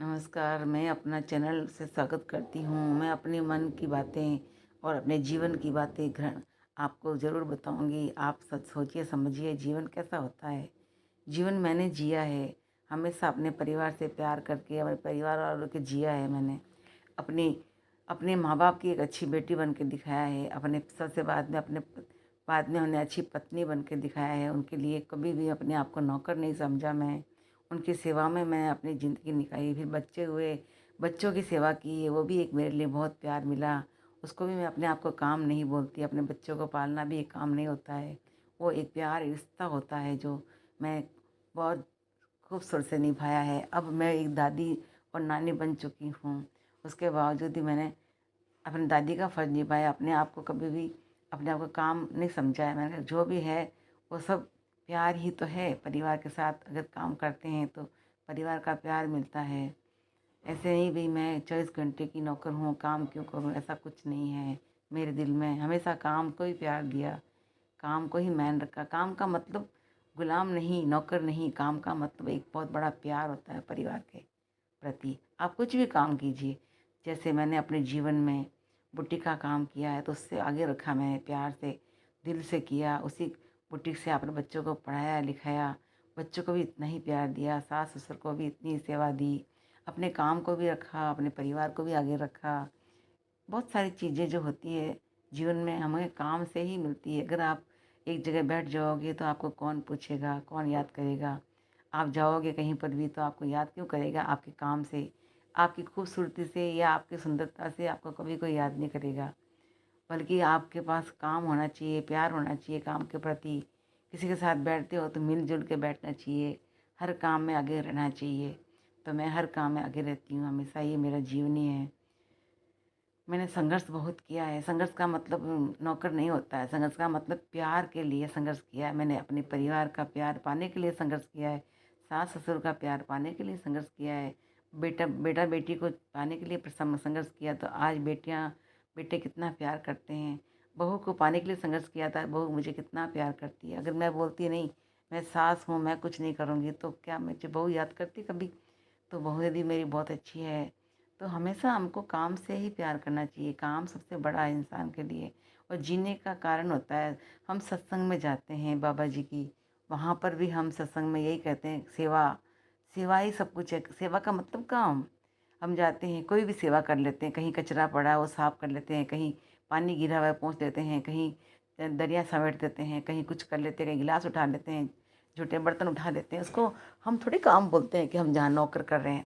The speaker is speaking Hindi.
नमस्कार, मैं अपना चैनल से स्वागत करती हूँ। मैं अपने मन की बातें और अपने जीवन की बातें आपको ज़रूर बताऊँगी। आप सब सोचिए समझिए जीवन कैसा होता है। जीवन मैंने जिया है, हमेशा अपने परिवार से प्यार करके अपने परिवार वालों के जिया है मैंने। अपनी अपने माँ-बाप की एक अच्छी बेटी बन के दिखाया है। अपने सबसे बाद में उन्हें अच्छी पत्नी बन के दिखाया है। उनके लिए कभी भी अपने आप को नौकर नहीं समझा मैं। उनकी सेवा में मैं अपनी ज़िंदगी निकाली। फिर बच्चे हुए, बच्चों की सेवा की, वो भी एक मेरे लिए बहुत प्यार मिला। उसको भी मैं अपने आप को काम नहीं बोलती। अपने बच्चों को पालना भी एक काम नहीं होता है। वो एक प्यार रिश्ता होता है जो मैं बहुत खूबसूरत से निभाया है। अब मैं एक दादी और नानी बन चुकी हूँ। उसके बावजूद भी मैंने अपनी दादी का फ़र्ज़ निभाया, अपने आप को कभी भी अपने आप को काम नहीं समझा है। मैंने कहा जो भी है वो सब प्यार ही तो है। परिवार के साथ अगर काम करते हैं तो परिवार का प्यार मिलता है। ऐसे ही भी मैं 24 घंटे की नौकर हूँ, काम क्यों करूँ, ऐसा कुछ नहीं है। मेरे दिल में हमेशा काम को ही प्यार दिया, काम को ही मैन रखा। काम का मतलब गुलाम नहीं, नौकर नहीं, काम का मतलब एक बहुत बड़ा प्यार होता है परिवार के प्रति। आप कुछ भी काम कीजिए, जैसे मैंने अपने जीवन में बुटीक का काम किया है तो उससे आगे रखा, मैंने प्यार से, दिल से किया। उसी बुटीक से अपने बच्चों को पढ़ाया लिखाया, बच्चों को भी इतना ही प्यार दिया, सास ससुर को भी इतनी सेवा दी, अपने काम को भी रखा, अपने परिवार को भी आगे रखा। बहुत सारी चीज़ें जो होती है जीवन में हमें काम से ही मिलती है। अगर आप एक जगह बैठ जाओगे तो आपको कौन पूछेगा, कौन याद करेगा। आप जाओगे कहीं पर भी तो आपको याद क्यों करेगा, आपके काम से, आपकी खूबसूरती से या आपकी सुंदरता से आपको कभी कोई याद नहीं करेगा। बल्कि आपके पास काम होना चाहिए, प्यार होना चाहिए काम के प्रति। किसी के साथ बैठते हो तो मिल-जुल के बैठना चाहिए, हर काम में आगे रहना चाहिए। तो मैं हर काम में आगे रहती हूँ, हमेशा ये मेरा जीवनी है। मैंने संघर्ष बहुत किया है। संघर्ष का मतलब नौकर नहीं होता है। संघर्ष का मतलब प्यार के लिए संघर्ष किया है। मैंने अपने परिवार का प्यार पाने के लिए संघर्ष किया है। सास-ससुर का प्यार पाने के लिए संघर्ष किया है। बेटा-बेटी को पाने के लिए संघर्ष किया तो आज बेटे कितना प्यार करते हैं। बहू को पाने के लिए संघर्ष किया था, बहू मुझे कितना प्यार करती है। अगर मैं बोलती नहीं, मैं सास हूँ, मैं कुछ नहीं करूँगी तो क्या मुझे बहू याद करती कभी? तो बहू यदि मेरी बहुत अच्छी है। तो हमेशा हमको काम से ही प्यार करना चाहिए। काम सबसे बड़ा है इंसान के लिए और जीने का कारण होता है। हम सत्संग में जाते हैं बाबा जी की, वहाँ पर भी हम सत्संग में यही कहते हैं, सेवा, सेवा ही सब कुछ है। सेवा का मतलब काम। हम जाते हैं कोई भी सेवा कर लेते हैं, कहीं कचरा पड़ा है वो साफ़ कर लेते हैं, कहीं पानी गिरा हुआ है पोंछ देते हैं, कहीं दरिया समेट देते हैं, कहीं कुछ कर लेते हैं, कहीं गिलास उठा लेते हैं, झूठे बर्तन उठा लेते हैं। उसको हम थोड़ी काम बोलते हैं कि हम जहाँ नौकर कर रहे हैं।